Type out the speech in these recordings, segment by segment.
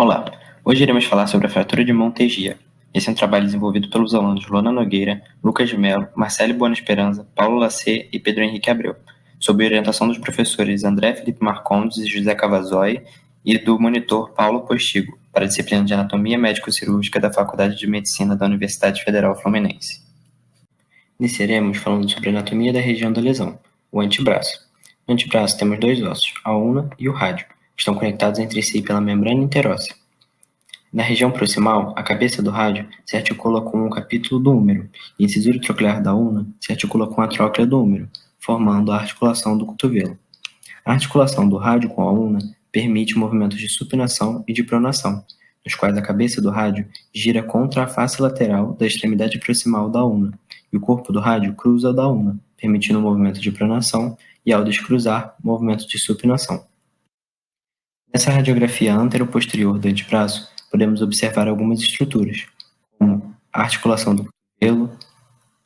Olá, hoje iremos falar sobre a fratura de Montegia. Esse é um trabalho desenvolvido pelos alunos Luana Nogueira, Lucas de Mello, Marcelo Buona Esperança, Paulo Lacê e Pedro Henrique Abreu, sob orientação dos professores André Felipe Marcondes e José Cavazoi e do monitor Paulo Postigo, para a disciplina de Anatomia Médico-Cirúrgica da Faculdade de Medicina da Universidade Federal Fluminense. Iniciaremos falando sobre a anatomia da região da lesão, o antebraço. No antebraço temos dois ossos, a ulna e o rádio, que estão conectados entre si pela membrana interóssea. Na região proximal, a cabeça do rádio se articula com o capítulo do húmero, e a incisura troclear da ulna se articula com a tróclea do húmero, formando a articulação do cotovelo. A articulação do rádio com a ulna permite movimentos de supinação e de pronação, nos quais a cabeça do rádio gira contra a face lateral da extremidade proximal da ulna, e o corpo do rádio cruza o da ulna, permitindo o movimento de pronação e, ao descruzar, o movimento de supinação. Nessa radiografia antero-posterior do antebraço, podemos observar algumas estruturas, como a articulação do cotovelo,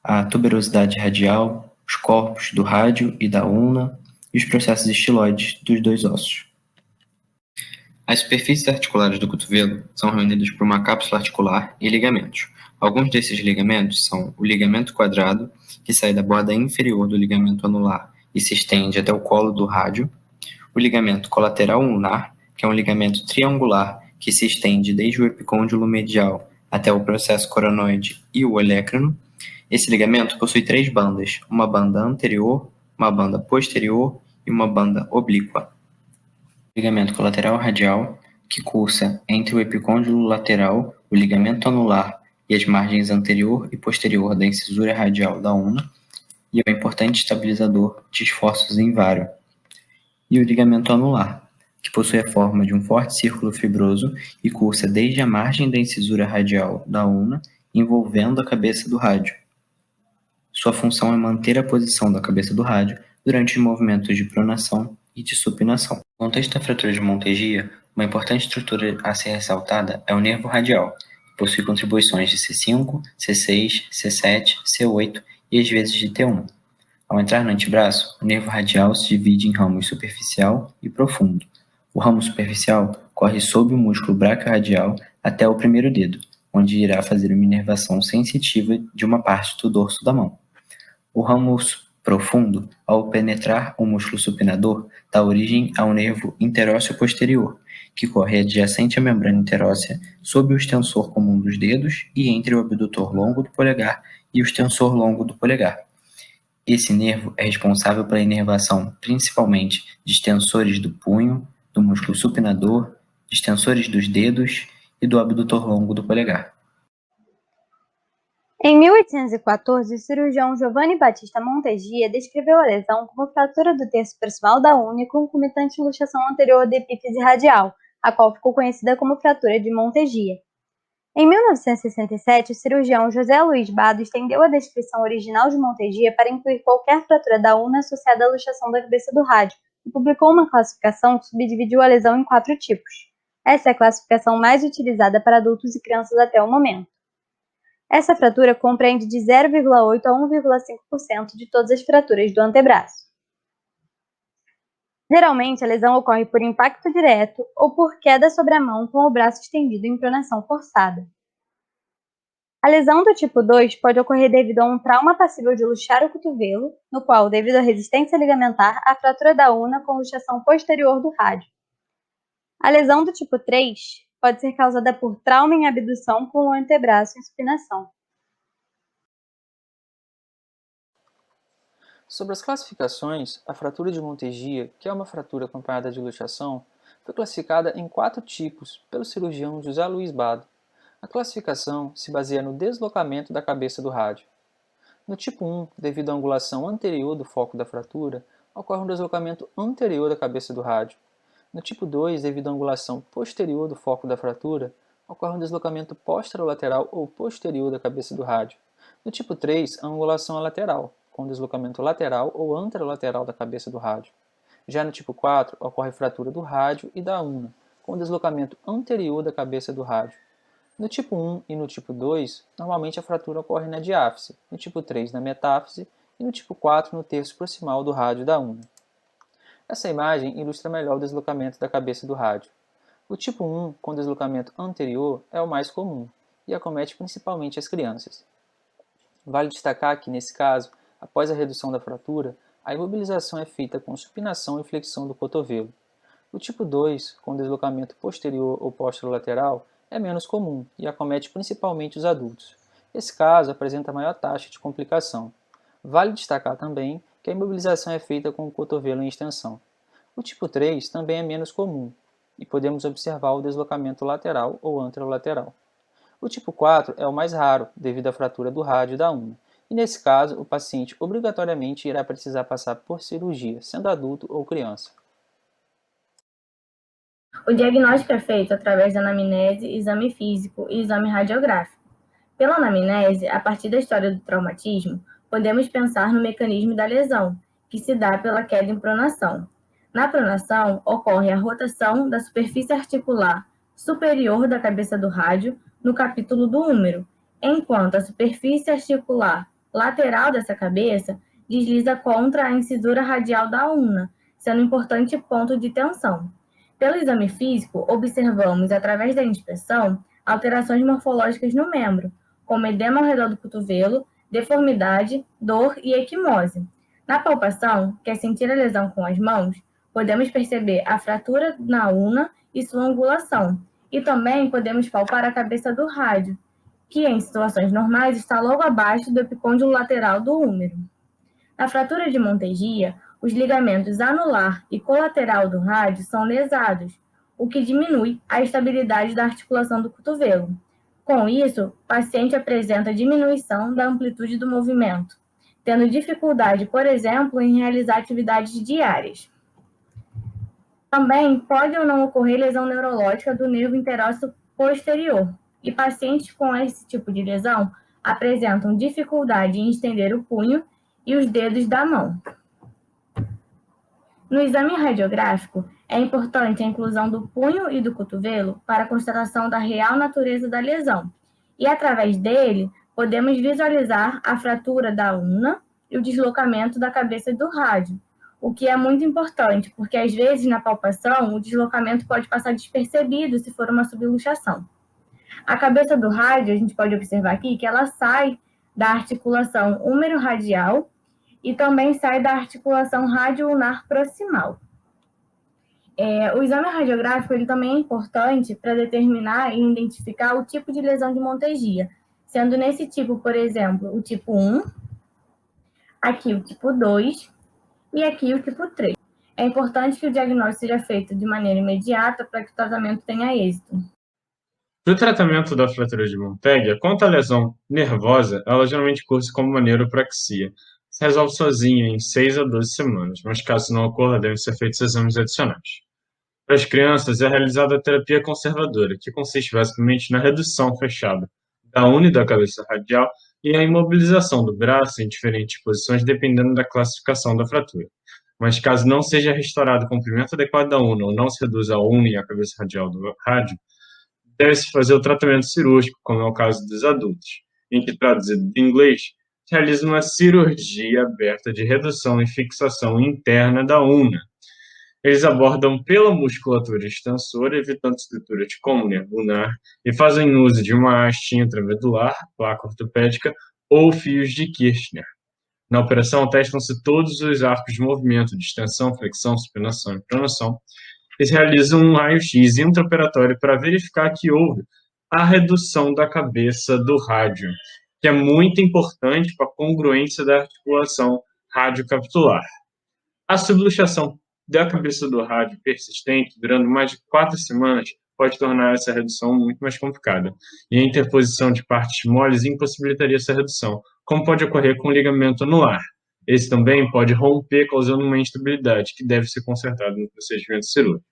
a tuberosidade radial, os corpos do rádio e da ulna e os processos estiloides dos dois ossos. As superfícies articulares do cotovelo são reunidas por uma cápsula articular e ligamentos. Alguns desses ligamentos são o ligamento quadrado, que sai da borda inferior do ligamento anular e se estende até o colo do rádio, o ligamento colateral ulnar, que é um ligamento triangular que se estende desde o epicôndilo medial até o processo coronoide e o olecrano. Esse ligamento possui três bandas, uma banda anterior, uma banda posterior e uma banda oblíqua. O ligamento colateral radial, que cursa entre o epicôndilo lateral, o ligamento anular e as margens anterior e posterior da incisura radial da ulna, e é um importante estabilizador de esforços em vário. E o ligamento anular, que possui a forma de um forte círculo fibroso e cursa desde a margem da incisura radial da ulna, envolvendo a cabeça do rádio. Sua função é manter a posição da cabeça do rádio durante os movimentos de pronação e de supinação. No contexto da fratura de Montegia, uma importante estrutura a ser ressaltada é o nervo radial, que possui contribuições de C5, C6, C7, C8 e às vezes de T1. Ao entrar no antebraço, o nervo radial se divide em ramos superficial e profundo. O ramo superficial corre sob o músculo braquiorradial até o primeiro dedo, onde irá fazer uma inervação sensitiva de uma parte do dorso da mão. O ramo profundo, ao penetrar o músculo supinador, dá origem ao nervo interósseo posterior, que corre adjacente à membrana interóssea, sob o extensor comum dos dedos e entre o abdutor longo do polegar e o extensor longo do polegar. Esse nervo é responsável pela inervação principalmente de extensores do punho, do músculo supinador, de extensores dos dedos e do abdutor longo do polegar. Em 1814, o cirurgião Giovanni Battista Montegia descreveu a lesão como fratura do terço proximal da ulna e concomitante luxação anterior da epífise radial, a qual ficou conhecida como fratura de Montegia. Em 1967, o cirurgião José Luiz Bado estendeu a descrição original de Montegia para incluir qualquer fratura da ulna associada à luxação da cabeça do rádio e publicou uma classificação que subdividiu a lesão em 4 tipos. Essa é a classificação mais utilizada para adultos e crianças até o momento. Essa fratura compreende de 0,8 a 1,5% de todas as fraturas do antebraço. Geralmente, a lesão ocorre por impacto direto ou por queda sobre a mão com o braço estendido em pronação forçada. A lesão do tipo 2 pode ocorrer devido a um trauma passível de luxar o cotovelo, no qual, devido à resistência ligamentar, a fratura da ulna com luxação posterior do rádio. A lesão do tipo 3 pode ser causada por trauma em abdução com o antebraço em supinação. Sobre as classificações, a fratura de Montegia, que é uma fratura acompanhada de luxação, foi classificada em 4 tipos pelo cirurgião José Luiz Bado. A classificação se baseia no deslocamento da cabeça do rádio. No tipo 1, devido à angulação anterior do foco da fratura, ocorre um deslocamento anterior da cabeça do rádio. No tipo 2, devido à angulação posterior do foco da fratura, ocorre um deslocamento posterolateral ou posterior da cabeça do rádio. No tipo 3, a angulação é lateral, com deslocamento lateral ou anterolateral da cabeça do rádio. Já no tipo 4, ocorre fratura do rádio e da ulna, com deslocamento anterior da cabeça do rádio. No tipo 1 e no tipo 2, normalmente a fratura ocorre na diáfise, no tipo 3 na metáfise e no tipo 4 no terço proximal do rádio da ulna. Essa imagem ilustra melhor o deslocamento da cabeça do rádio. O tipo 1, com deslocamento anterior, é o mais comum e acomete principalmente as crianças. Vale destacar que, nesse caso, após a redução da fratura, a imobilização é feita com supinação e flexão do cotovelo. O tipo 2, com deslocamento posterior ou posterolateral, é menos comum e acomete principalmente os adultos. Esse caso apresenta maior taxa de complicação. Vale destacar também que a imobilização é feita com o cotovelo em extensão. O tipo 3 também é menos comum e podemos observar o deslocamento lateral ou anterolateral. O tipo 4 é o mais raro, devido à fratura do rádio da unha, e nesse caso o paciente obrigatoriamente irá precisar passar por cirurgia, sendo adulto ou criança. O diagnóstico é feito através da anamnese, exame físico e exame radiográfico. Pela anamnese, a partir da história do traumatismo, podemos pensar no mecanismo da lesão, que se dá pela queda em pronação. Na pronação, ocorre a rotação da superfície articular superior da cabeça do rádio no capítulo do húmero, enquanto a superfície articular lateral dessa cabeça desliza contra a incisura radial da ulna, sendo um importante ponto de tensão. Pelo exame físico, observamos, através da inspeção, alterações morfológicas no membro, como edema ao redor do cotovelo, deformidade, dor e equimose. Na palpação, que é sentir a lesão com as mãos, podemos perceber a fratura na ulna e sua angulação, e também podemos palpar a cabeça do rádio, que em situações normais está logo abaixo do epicôndilo lateral do húmero. Na fratura de Montegia, os ligamentos anular e colateral do rádio são lesados, o que diminui a estabilidade da articulação do cotovelo. Com isso, o paciente apresenta diminuição da amplitude do movimento, tendo dificuldade, por exemplo, em realizar atividades diárias. Também pode ou não ocorrer lesão neurológica do nervo interósseo posterior, e pacientes com esse tipo de lesão apresentam dificuldade em estender o punho e os dedos da mão. No exame radiográfico, é importante a inclusão do punho e do cotovelo para a constatação da real natureza da lesão, e através dele podemos visualizar a fratura da ulna e o deslocamento da cabeça do rádio, o que é muito importante, porque às vezes na palpação o deslocamento pode passar despercebido se for uma subluxação. A cabeça do rádio, a gente pode observar aqui que ela sai da articulação húmero-radial e também sai da articulação radio-ulnar proximal. O exame radiográfico ele também é importante para determinar e identificar o tipo de lesão de Montegia, sendo nesse tipo, por exemplo, o tipo 1, aqui o tipo 2 e aqui o tipo 3. É importante que o diagnóstico seja feito de maneira imediata para que o tratamento tenha êxito. Para o tratamento da fratura de Montegia, quanto à lesão nervosa, ela geralmente cursa como uma neuropraxia. Se resolve sozinha em 6 a 12 semanas, mas caso não ocorra, devem ser feitos exames adicionais. Para as crianças, é realizada a terapia conservadora, que consiste basicamente na redução fechada da ulna e da cabeça radial e a imobilização do braço em diferentes posições, dependendo da classificação da fratura. Mas caso não seja restaurado o comprimento adequado da ulna ou não se reduza a ulna e a cabeça radial do rádio, deve-se fazer o tratamento cirúrgico, como é o caso dos adultos, em que, traduzido do inglês, se realiza uma cirurgia aberta de redução e fixação interna da ulna. Eles abordam pela musculatura extensora, evitando estruturas como nervo ulnar, e fazem uso de uma haste intramedular, placa ortopédica ou fios de Kirchner. Na operação, testam-se todos os arcos de movimento, de extensão, flexão, supinação e pronação. Eles realizam um raio-x intraoperatório para verificar que houve a redução da cabeça do rádio, que é muito importante para a congruência da articulação radiocapitular. A subluxação da cabeça do rádio persistente, durando mais de 4 semanas, pode tornar essa redução muito mais complicada. E a interposição de partes moles impossibilitaria essa redução, como pode ocorrer com o ligamento anular. Esse também pode romper, causando uma instabilidade, que deve ser consertada no procedimento cirúrgico.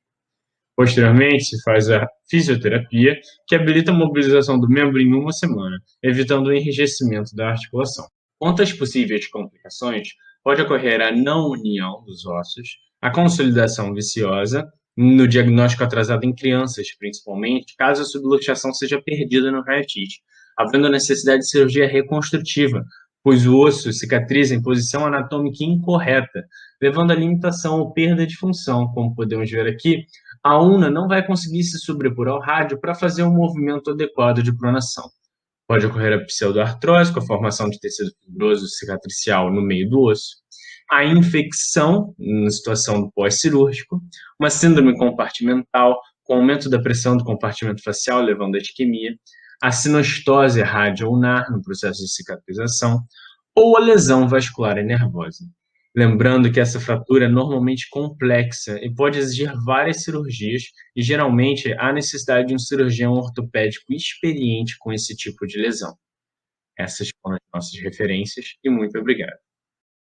Posteriormente, se faz a fisioterapia, que habilita a mobilização do membro em 1 semana, evitando o enrijecimento da articulação. Quanto às possíveis complicações, pode ocorrer a não união dos ossos, a consolidação viciosa, no diagnóstico atrasado em crianças, principalmente, caso a subluxação seja perdida no raio-x, havendo a necessidade de cirurgia reconstrutiva, pois o osso cicatriza em posição anatômica incorreta, levando à limitação ou perda de função, como podemos ver aqui, a ulna não vai conseguir se sobrepor ao rádio para fazer um movimento adequado de pronação. Pode ocorrer a pseudoartrose, com a formação de tecido fibroso cicatricial no meio do osso, a infecção, na situação do pós-cirúrgico, uma síndrome compartimental, com aumento da pressão do compartimento facial, levando à isquemia, a sinostose radioulnar, no processo de cicatrização, ou a lesão vascular e nervosa. Lembrando que essa fratura é normalmente complexa e pode exigir várias cirurgias, e geralmente há necessidade de um cirurgião ortopédico experiente com esse tipo de lesão. Essas foram as nossas referências e muito obrigado.